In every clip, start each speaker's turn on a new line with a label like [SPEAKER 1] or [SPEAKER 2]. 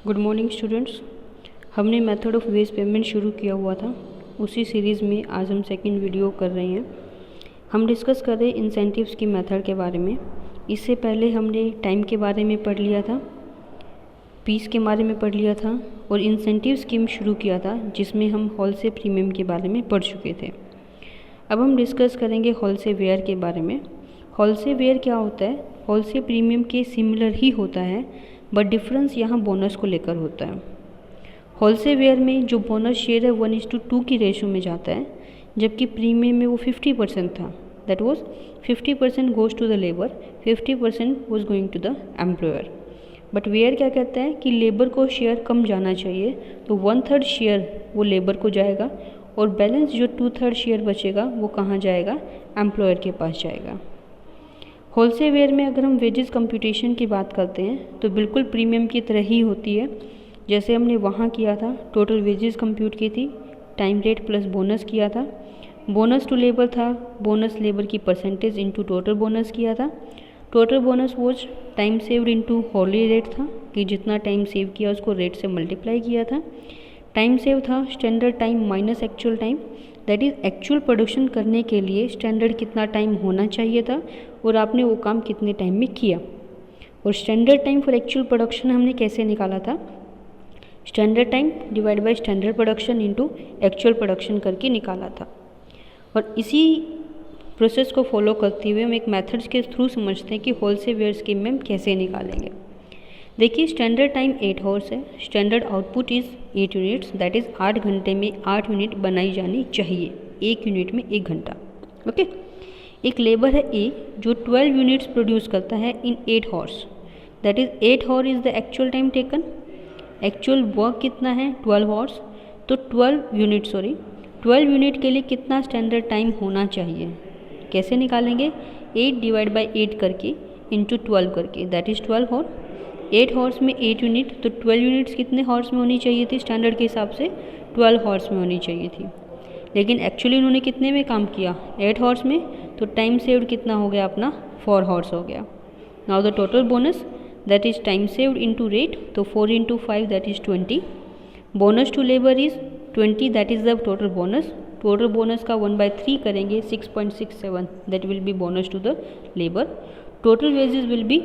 [SPEAKER 1] Good morning students. हमने method of ways payment शुरू किया हुआ था, उसी सीरीज़ में आज हम सेकंड वीडियो कर रहे हैं। हम डिस्कस कर रहे हैं इंसेंटिव्स की मेथड के बारे में। इससे पहले हमने टाइम के बारे में पढ़ लिया था, फीस के बारे में पढ़ लिया था और इंसेंटिव स्कीम शुरू किया था जिसमें हम होलसेल प्रीमियम के बारे में पढ़ चुके थे। अब हम डिस्कस करेंगे होलसेल वेयर के बारे में। होलसेल वेयर क्या होता है? होलसेल प्रीमियम के सिमिलर ही होता है, बट डिफरेंस यहाँ बोनस को लेकर होता है। होलसेल वेयर में जो बोनस शेयर है 1:2 की रेशो में जाता है, जबकि प्रीमियम में वो 50% था। That was 50% goes to the labour, 50% was going to the employer. But where क्या कहता है कि लेबर को शेयर कम जाना चाहिए, तो 1/3 शेयर वो लेबर को जाएगा और बैलेंस जो 2/3 शेयर बचेगा वो कहाँ जाएगा? एम्प्लॉयर के पास जाएगा। होलसेल वेयर में अगर हम वेजेस कंप्यूटेशन की बात करते हैं तो बिल्कुल प्रीमियम की तरह ही होती है। जैसे हमने वहाँ किया था, टोटल वेजेस कंप्यूट की थी, टाइम रेट प्लस बोनस किया था, बोनस टू लेबर था, बोनस लेबर की परसेंटेज इनटू टोटल बोनस किया था। Total bonus was time saved into hourly rate था कि जितना टाइम सेव किया उसको रेट से मल्टीप्लाई किया था। टाइम सेव था standard time minus actual time, that is actual production करने के लिए स्टैंडर्ड कितना टाइम होना चाहिए था और आपने वो काम कितने टाइम में किया। और standard time for actual production हमने कैसे निकाला था? Standard time divide by standard production into actual production करके निकाला था। और इसी प्रोसेस को फॉलो करते हुए हम एक मेथड्स के थ्रू समझते हैं कि होलसेल वेयर स्कीम में हम कैसे निकालेंगे। देखिए, स्टैंडर्ड टाइम 8 आवर्स है, standard output is 8 units, that is 8 घंटे में 8 यूनिट बनाई जानी चाहिए, 1 यूनिट में 1 घंटा। ओके। एक लेबर है ए जो 12 यूनिट्स प्रोड्यूस करता है इन 8 hours, that is 8 our is the actual time taken. Actual work कितना है? 12 आवर्स। तो 12 यूनिट के लिए कितना स्टैंडर्ड टाइम होना चाहिए? कैसे निकालेंगे? 8 डिवाइड बाई 8 करके इंटू 12 करके, दैट इज़ 12 आवर। 8 हॉर्स में 8 यूनिट, तो 12 यूनिट्स कितने हॉर्स में होनी चाहिए थी? स्टैंडर्ड के हिसाब से 12 हॉर्स में होनी चाहिए थी। लेकिन एक्चुअली उन्होंने कितने में काम किया? 8 हॉर्स में। तो टाइम सेव्ड कितना हो गया अपना? 4 हॉर्स हो गया। Now the total bonus that is time saved into rate, तो 4 × 5 that is 20। Bonus to labour is 20, that is the total bonus. Total bonus का 1/3 करेंगे, 6.67, that will be bonus to the labour. Total wages will be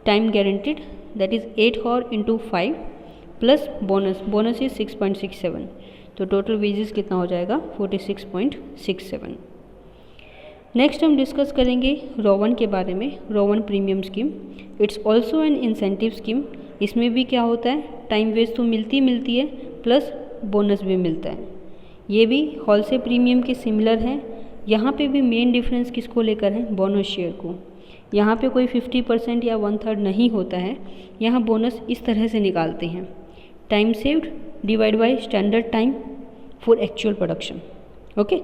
[SPEAKER 1] time guaranteed, that is 8 hour into 5 plus bonus is 6.67, तो total wages कितना हो जाएगा? 46.67। Next हम discuss करेंगे Rowan के बारे में, Rowan premium scheme. It's also an incentive scheme. इसमें भी क्या होता है? टाइम वेज तो मिलती है प्लस बोनस भी मिलता है। ये भी होलसेल प्रीमियम के सिमिलर है। यहाँ पे भी मेन डिफरेंस किसको लेकर है? बोनस शेयर को। यहाँ पे कोई 50% या 1/3 नहीं होता है। यहाँ बोनस इस तरह से निकालते हैं, time saved divide by standard time for actual production. Okay,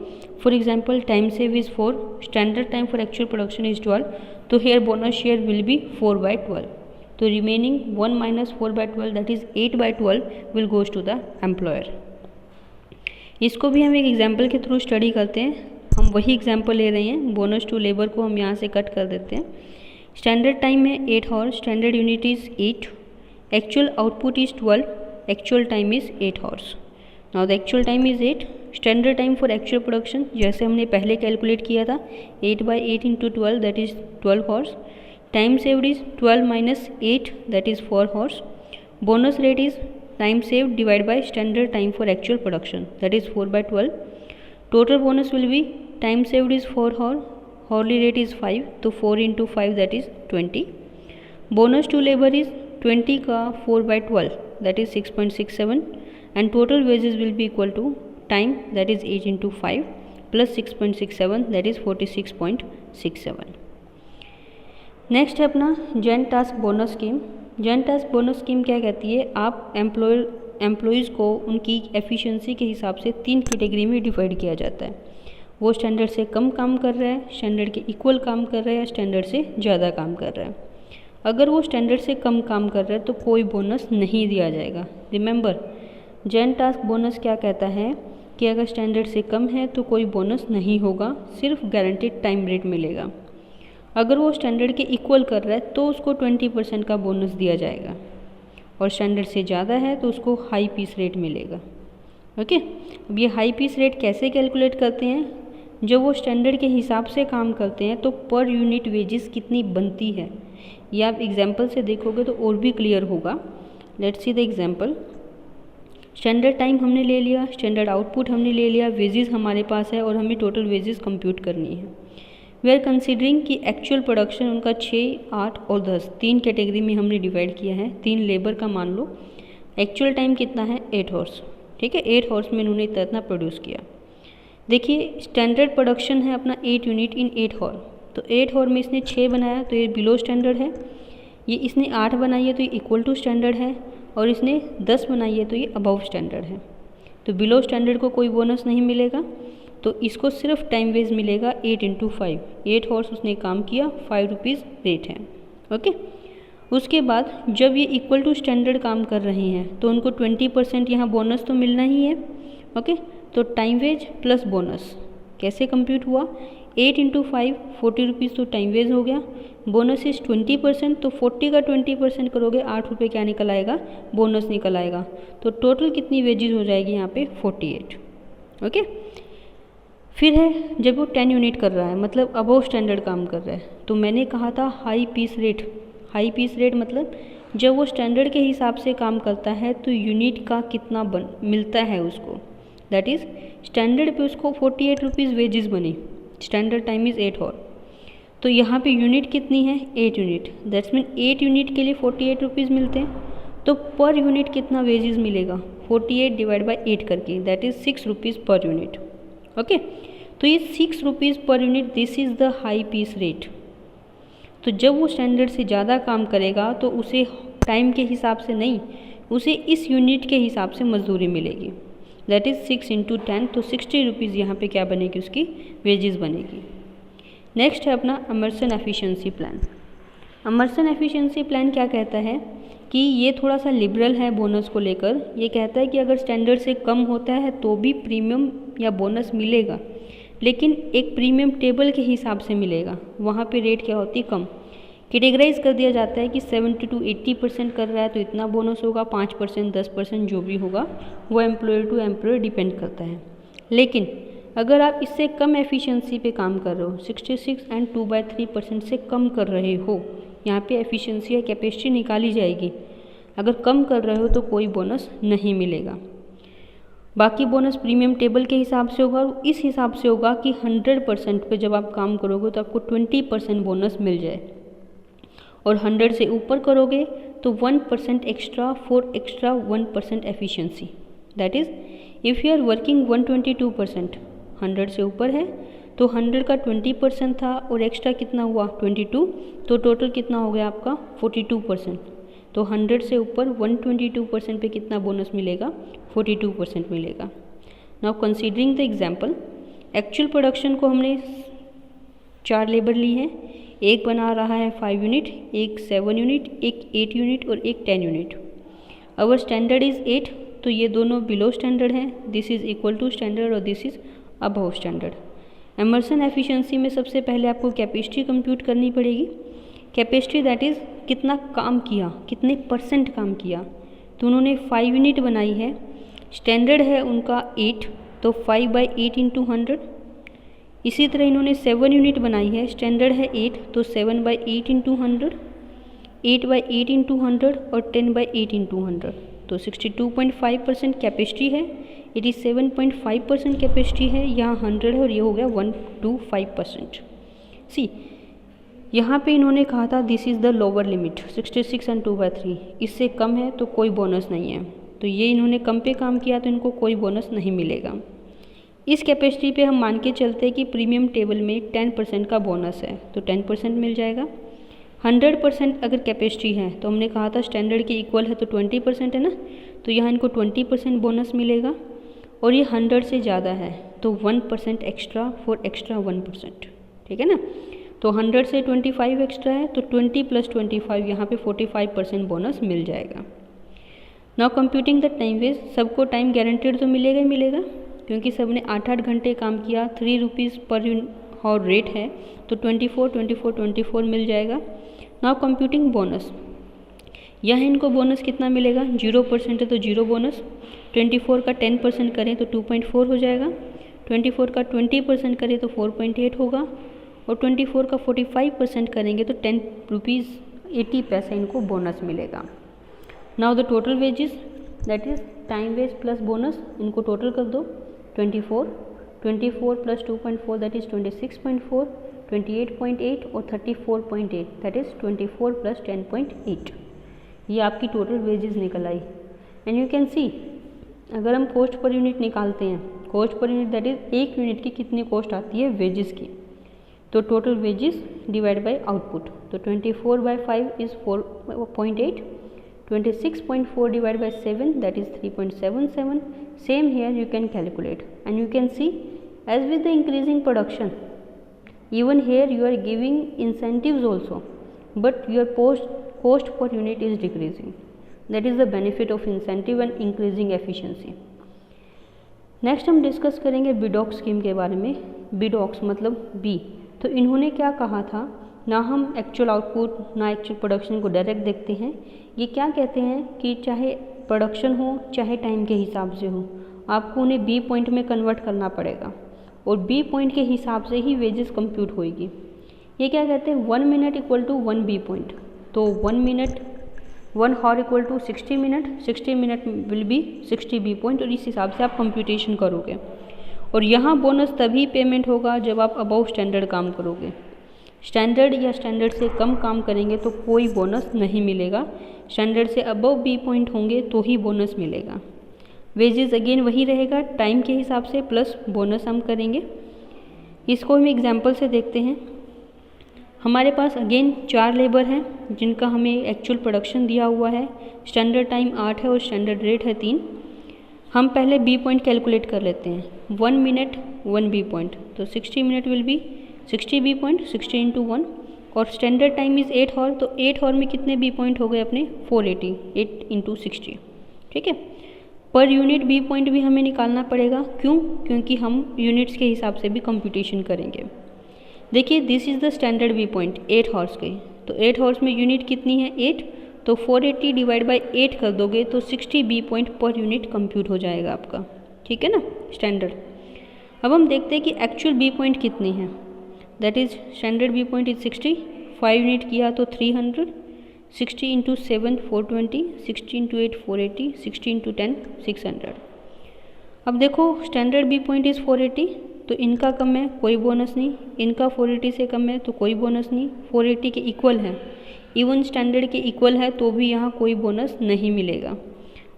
[SPEAKER 1] for example time save is 4, standard time for actual production is 12, तो here bonus share will be 4/12। तो remaining 1 - 4/12 that is 8/12 will goes to the employer. इसको भी हम एक example के through study करते हैं। हम वही एग्जाम्पल ले रहे हैं, बोनस टू लेबर को हम यहाँ से कट कर देते हैं। स्टैंडर्ड टाइम है 8 hour, standard unit is 8, actual output is 12, actual time is 8 hours. Now the actual time is 8, standard time for actual production जैसे हमने पहले कैलकुलेट किया था, 8/8 × 12 that is 12 hours. Time saved is 12 - 8 that is 4 hours. Bonus rate is time saved divide by standard time for actual production that is 4/12। Total bonus will be time saved is 4 hour, hourly rate is 5, तो 4 × 5 that is 20। Bonus to labour is 20 का 4/12 that is 6.67 and total wages will be equal to time that is 8 × 5 plus 6.67 that is 46.67। Next है अपना joint task bonus scheme. Joint task bonus scheme क्या कहती है? आप employees को उनकी efficiency के हिसाब से 3 कैटेगरी में डिवाइड किया जाता है। वो स्टैंडर्ड से कम काम कर रहा है, स्टैंडर्ड के इक्वल काम कर रहा है या स्टैंडर्ड से ज़्यादा काम कर रहा है। अगर वो स्टैंडर्ड से कम काम कर रहा है तो कोई बोनस नहीं दिया जाएगा। रिमेंबर, जॉइंट टास्क बोनस क्या कहता है कि अगर स्टैंडर्ड से कम है तो कोई बोनस नहीं होगा, सिर्फ गारंटीड टाइम रेट मिलेगा। अगर वो स्टैंडर्ड के इक्वल कर रहा है तो उसको 20% का बोनस दिया जाएगा। और स्टैंडर्ड से ज़्यादा है तो उसको हाई पीस रेट मिलेगा। ओके, अब ये हाई पीस रेट कैसे कैलकुलेट करते हैं? जब वो स्टैंडर्ड के हिसाब से काम करते हैं तो पर यूनिट वेजेस कितनी बनती है, ये आप एग्जाम्पल से देखोगे तो और भी क्लियर होगा। Let's see the example. Standard time हमने ले लिया, स्टैंडर्ड आउटपुट हमने ले लिया, वेजेस हमारे पास है और हमें टोटल वेजेस कंप्यूट करनी है। वी आर कंसिडरिंग कि एक्चुअल प्रोडक्शन उनका 6, 8 और 10 तीन कैटेगरी में हमने डिवाइड किया है। 3 लेबर का मान लो। एक्चुअल टाइम कितना है? 8 हॉर्स। ठीक है, 8 हॉर्स में इन्होंने इतना प्रोड्यूस किया। देखिए स्टैंडर्ड प्रोडक्शन है अपना 8 यूनिट इन 8 हॉर, तो 8 हॉर में इसने 6 बनाया तो ये बिलो स्टैंडर्ड है। ये इसने 8 बनाई है तो ये इक्वल टू स्टैंडर्ड है, और इसने 10 बनाई है तो ये अबव स्टैंडर्ड है। तो बिलो स्टैंडर्ड को कोई बोनस नहीं मिलेगा, तो इसको सिर्फ टाइम वेज मिलेगा 8 × 5। 8 हॉर्स उसने काम किया, 5 रुपीज़ रेट है। ओके, उसके बाद जब ये इक्वल टू स्टैंडर्ड काम कर रहे हैं तो उनको 20% यहाँ बोनस तो मिलना ही है। ओके, तो टाइम वेज प्लस बोनस कैसे कंप्यूट हुआ? 8 × 5 40 रुपीज़ तो टाइम वेज हो गया, बोनस इज 20%, तो 40 का 20% करोगे 8 रुपये क्या निकल आएगा? बोनस निकल आएगा। तो टोटल कितनी वेजेस हो जाएगी यहाँ पे? 48। ओके, फिर है जब वो 10 यूनिट कर रहा है, मतलब अबव स्टैंडर्ड काम कर रहा है, तो मैंने कहा था high piece rate. High piece rate मतलब जब वो स्टैंडर्ड के हिसाब से काम करता है तो यूनिट का कितना मिलता है उसको, दैट इज़ स्टैंडर्ड पे उसको 48 रुपीज़ वेजेस बने। स्टैंडर्ड टाइम इज़ 8 हॉर, तो यहाँ पे यूनिट कितनी है? 8 यूनिट। दैट्स मीन 8 यूनिट के लिए 48 रुपीज़ मिलते हैं, तो पर यूनिट कितना वेजेस मिलेगा? 48 डिवाइड बाई 8 करके, that is 6 rupees per unit. Okay, तो ये 6 rupees per unit, this is the high piece rate. तो जब वो स्टैंडर्ड से ज़्यादा काम करेगा तो उसे टाइम के हिसाब से नहीं, उसे इस यूनिट के हिसाब से मजदूरी मिलेगी, दैट इज़ 6 × 10, तो 60 रुपीज़ यहाँ पे क्या बनेगी? उसकी वेजेस बनेगी। नेक्स्ट है अपना अमर्सन एफिशिएंसी प्लान। अमर्सन एफिशिएंसी प्लान क्या कहता है कि ये थोड़ा सा लिबरल है बोनस को लेकर। ये कहता है कि अगर स्टैंडर्ड से कम होता है तो भी प्रीमियम या बोनस मिलेगा, लेकिन एक प्रीमियम टेबल के हिसाब से मिलेगा। वहाँ पे रेट क्या होती है? कम। कैटेगराइज कर दिया जाता है कि 70 to 80% कर रहा है तो इतना बोनस होगा, 5%, 10% जो भी होगा वो एम्प्लॉयर टू एम्प्लॉयर डिपेंड करता है। लेकिन अगर आप इससे कम एफिशिएंसी पे काम कर रहे हो, 66 and 2/3% से कम कर रहे हो, यहाँ पे एफिशिएंसी या कैपेसिटी निकाली जाएगी। अगर कम कर रहे हो तो कोई बोनस नहीं मिलेगा। बाकी बोनस प्रीमियम टेबल के हिसाब से होगा, और इस हिसाब से होगा कि 100% पे जब आप काम करोगे तो आपको 20% बोनस मिल जाए, और 100 से ऊपर करोगे तो 1% extra for extra 1% efficiency. That is if you are working 122%, 100 से ऊपर है तो 100 का 20% था और एक्स्ट्रा कितना हुआ? 22, तो टोटल कितना हो गया आपका? 42%। तो 100 से ऊपर 122% पे कितना बोनस मिलेगा? 42% मिलेगा। Now considering the example, actual production को हमने 4 लेबर ली है, एक बना रहा है 5 यूनिट, एक 7 यूनिट, एक 8 यूनिट और एक 10 यूनिट। अवर स्टैंडर्ड इज़ 8, तो ये दोनों बिलो स्टैंडर्ड हैं, this is equal to standard और this is above standard. Emerson efficiency में सबसे पहले आपको कैपेसिटी कंप्यूट करनी पड़ेगी। कैपेसिटी दैट इज़ कितना काम किया, कितने % काम किया। तो उन्होंने 5 यूनिट बनाई है, स्टैंडर्ड है उनका 8, तो 5/8 × 100। इसी तरह इन्होंने 7 यूनिट बनाई है, स्टैंडर्ड है 8, तो 7/8 × 100, 8/8 × 100 और 10/8 × 100, तो 62.5% कैपेसिटी है। 87.5% कैपेसिटी है, यहाँ 100 है और ये हो गया 125%। सी यहाँ पे इन्होंने कहा था this is the lower limit 66 and 2/3, इससे कम है तो कोई बोनस नहीं है। तो ये इन्होंने कम पे काम किया तो इनको कोई बोनस नहीं मिलेगा। इस कैपेसिटी पे हम मान के चलते हैं कि प्रीमियम टेबल में 10% का बोनस है, तो 10% मिल जाएगा। 100% अगर कैपेसिटी है तो हमने कहा था स्टैंडर्ड के इक्वल है तो 20% है ना, तो यहाँ इनको 20% बोनस मिलेगा। और ये 100 से ज़्यादा है तो 1% एक्स्ट्रा फॉर एक्स्ट्रा 1%, ठीक है ना। तो 100 से 25 एक्स्ट्रा है तो 20 + 25 यहाँ पे 45% बोनस मिल जाएगा। Now computing the time wage, सबको टाइम गारंटेड तो मिलेगा ही मिलेगा क्योंकि सबने 8-8 घंटे काम किया, 3 रुपीज़ पर हॉर रेट है तो 24 मिल जाएगा। नाउ कंप्यूटिंग बोनस, यहाँ इनको बोनस कितना मिलेगा, 0% है तो 0 बोनस, 24 का 10% करें तो 2.4 हो जाएगा, 24 का 20% करें तो 4.8 होगा, और 24 का 45% करेंगे तो 10 रुपीज़ 80 पैसे इनको बोनस मिलेगा। Now the total wages that is time wage plus bonus, इनको टोटल कर दो, 24 प्लस 2.4 दैट इज़ 26.4, 28.8 और 34.8 दैट इज़ 24 प्लस 10.8। ये आपकी टोटल वेजेस निकल आई। एंड यू कैन सी अगर हम कॉस्ट पर यूनिट निकालते हैं, cost per unit that is एक यूनिट की कितनी कॉस्ट आती है वेजेस की, तो total wages divide by output, तो 24/5 is 4.8, 26.4 divided by 7 that is 3.77. Same here you can calculate, and you can see as with the increasing production, even here you are giving incentives also, but your cost per unit is decreasing. That is the benefit of incentive and increasing efficiency. Next हम discuss करेंगे बिडॉक scheme के बारे में। बिडॉक्स मतलब B, तो इन्होंने क्या कहा था, ना हम एक्चुअल आउटपुट ना एक्चुअल प्रोडक्शन को डायरेक्ट देखते हैं। ये क्या कहते हैं कि चाहे प्रोडक्शन हो चाहे टाइम के हिसाब से हो, आपको उन्हें बी पॉइंट में कन्वर्ट करना पड़ेगा, और बी पॉइंट के हिसाब से ही वेजेस कंप्यूट होएगी। ये क्या कहते हैं, 1 minute equal to 1 B point, तो 1 hour equal to 60 minute, 60 minute will be 60 B point, और इस हिसाब से आप कंप्यूटेशन करोगे। और यहाँ बोनस तभी पेमेंट होगा जब आप अबव स्टैंडर्ड काम करोगे। स्टैंडर्ड या स्टैंडर्ड से कम काम करेंगे तो कोई बोनस नहीं मिलेगा, स्टैंडर्ड से अबव बी पॉइंट होंगे तो ही बोनस मिलेगा। वेजेस अगेन वही रहेगा, टाइम के हिसाब से प्लस बोनस हम करेंगे। इसको हम एग्जांपल से देखते हैं। हमारे पास अगेन 4 लेबर हैं जिनका हमें एक्चुअल प्रोडक्शन दिया हुआ है, स्टैंडर्ड टाइम 8 है और स्टैंडर्ड रेट है 3। हम पहले बी पॉइंट कैलकुलेट कर लेते हैं, 1 मिनट 1 बी पॉइंट, तो 60 minute will be 60 B point, 60 into 1, और स्टैंडर्ड टाइम इज़ 8 हॉर, तो 8 हॉर में कितने बी पॉइंट हो गए अपने 480, 8 इंटू 60, ठीक है। पर यूनिट बी पॉइंट भी हमें निकालना पड़ेगा, क्यों, क्योंकि हम यूनिट्स के हिसाब से भी कंप्यूटेशन करेंगे। देखिए this is the standard B point 8 hours के, तो 8 हॉर्स में यूनिट कितनी है 8, तो 480 डिवाइड बाई 8 कर दोगे तो 60 B point per unit compute हो जाएगा आपका, ठीक है ना, स्टैंडर्ड। अब हम देखते हैं कि एक्चुअल बी पॉइंट कितनी है, that is standard B point is 60, 5 unit किया तो 300, 60 इंटू 7 420, 60 इंटू 8 480, 60 इंटू 10 600। अब देखो स्टैंडर्ड बी पॉइंट इज़ 480, तो इनका कम है कोई बोनस नहीं, इनका 480 से कम है तो कोई बोनस नहीं, 480 के इक्वल है, इवन स्टैंडर्ड के इक्वल है तो भी यहाँ कोई बोनस नहीं मिलेगा,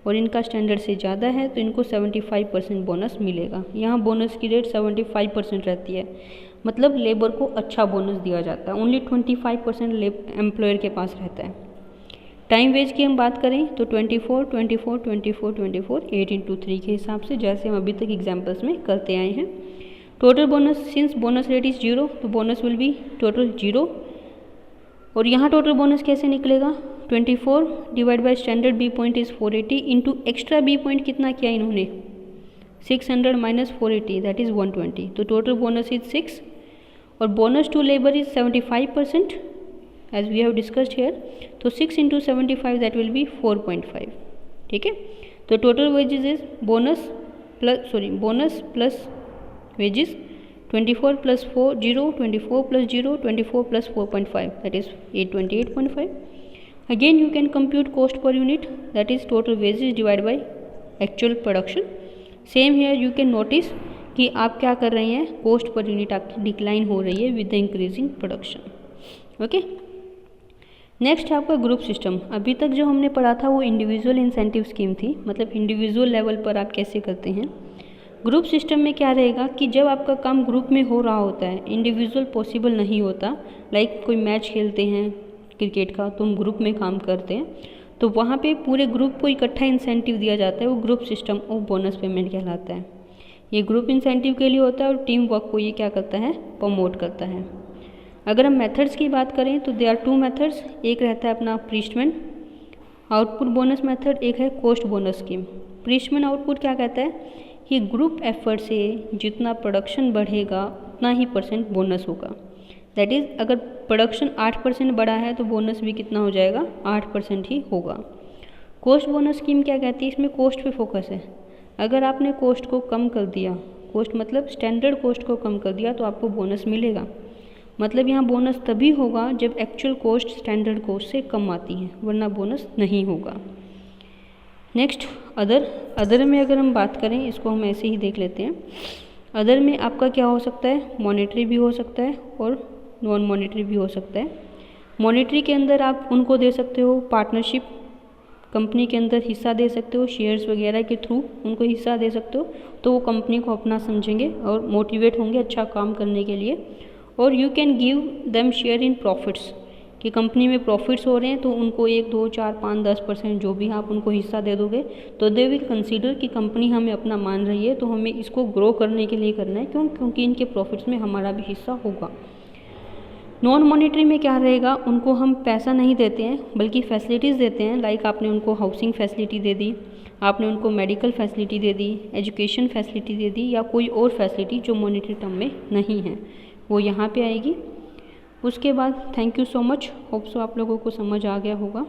[SPEAKER 1] और इनका स्टैंडर्ड से ज़्यादा है तो इनको 75% बोनस मिलेगा। यहाँ बोनस की रेट 75% रहती है, मतलब लेबर को अच्छा बोनस दिया जाता है, ओनली 25% एम्प्लॉयर के पास रहता है। टाइम वेज की हम बात करें तो 24, 24, 24, 24, 8 इंटू 3 के हिसाब से, जैसे हम अभी तक एग्जाम्पल्स में करते आए हैं। Total bonus, since bonus rate is 0 तो बोनस विल बी टोटल 0, और यहाँ टोटल बोनस कैसे निकलेगा, 24 divide by standard B point is 480 into extra B point कितना किया इन्होंने 600 माइनस 480 दैट इज़ 120, तो टोटल बोनस इज 6, और bonus to labour is 75% as we have discussed here, तो 6 इंटू 75 दैट विल बी 4.5, ठीक है। तो total wages is bonus plus wages 24 plus 4 0, 24 plus 0, 24 plus 4.5 that is 828.5. Again you can compute cost per unit, that is total wages divided by actual production. Same here you can notice कि आप क्या कर रहे हैं, cost per unit आपकी decline हो रही है with the increasing production. Okay, next है आपका ग्रुप सिस्टम। अभी तक जो हमने पढ़ा था वो इंडिविजुअल इंसेंटिव स्कीम थी, मतलब इंडिविजुअल लेवल पर आप कैसे करते हैं। ग्रुप सिस्टम में क्या रहेगा कि जब आपका काम ग्रुप में हो रहा होता है, इंडिविजुअल पॉसिबल नहीं होता, लाइक कोई मैच खेलते हैं क्रिकेट का तो हम ग्रुप में काम करते हैं, तो वहाँ पे पूरे ग्रुप को इकट्ठा इंसेंटिव दिया जाता है, वो ग्रुप सिस्टम और बोनस पेमेंट कहलाता है। ये ग्रुप इंसेंटिव के लिए होता है और टीम वर्क को ये क्या करता है, प्रमोट करता है। अगर हम मेथड्स की बात करें तो देयर आर 2 मेथड्स, एक रहता है अपना प्रीस्टमैन आउटपुट बोनस मेथड, एक है कॉस्ट बोनस स्कीम। प्रीस्टमैन आउटपुट क्या कहता है कि ग्रुप एफर्ट से जितना प्रोडक्शन बढ़ेगा उतना ही % बोनस होगा। दैट इज़ अगर प्रोडक्शन 8% बढ़ा है तो बोनस भी कितना हो जाएगा, 8% ही होगा। कॉस्ट बोनस स्कीम क्या कहती है, इसमें कॉस्ट पे फोकस है। अगर आपने कॉस्ट को कम कर दिया, कॉस्ट मतलब स्टैंडर्ड कॉस्ट को कम कर दिया, तो आपको बोनस मिलेगा। मतलब यहाँ बोनस तभी होगा जब एक्चुअल कॉस्ट स्टैंडर्ड कॉस्ट से कम आती है, वरना बोनस नहीं होगा। नेक्स्ट अदर में अगर हम बात करें, इसको हम ऐसे ही देख लेते हैं। अदर में आपका क्या हो सकता है, मॉनेटरी भी हो सकता है और नॉन मॉनेटरी भी हो सकता है। मॉनेटरी के अंदर आप उनको दे सकते हो, पार्टनरशिप कंपनी के अंदर हिस्सा दे सकते हो, शेयर्स वगैरह के थ्रू उनको हिस्सा दे सकते हो, तो वो कंपनी को अपना समझेंगे और मोटिवेट होंगे अच्छा काम करने के लिए। और you can give them share in profits, कि कंपनी में प्रॉफिट्स हो रहे हैं तो उनको 1, 2, 4, 5, 10% जो भी आप उनको हिस्सा दे दोगे तो दे विल कंसीडर कि कंपनी हमें अपना मान रही है, तो हमें इसको ग्रो करने के लिए करना है, क्योंकि इनके प्रॉफिट्स में हमारा भी हिस्सा होगा। नॉन मॉनेटरी में क्या रहेगा, उनको हम पैसा नहीं देते हैं बल्कि फैसिलिटीज़ देते हैं। लाइक आपने उनको हाउसिंग फैसिलिटी दे दी, आपने उनको मेडिकल फैसिलिटी दे दी, एजुकेशन फैसिलिटी दे दी, या कोई और फैसिलिटी जो मॉनेटरी टर्म में नहीं है, वो यहाँ पे आएगी। उसके बाद thank you so much, hope so आप लोगों को समझ आ गया होगा।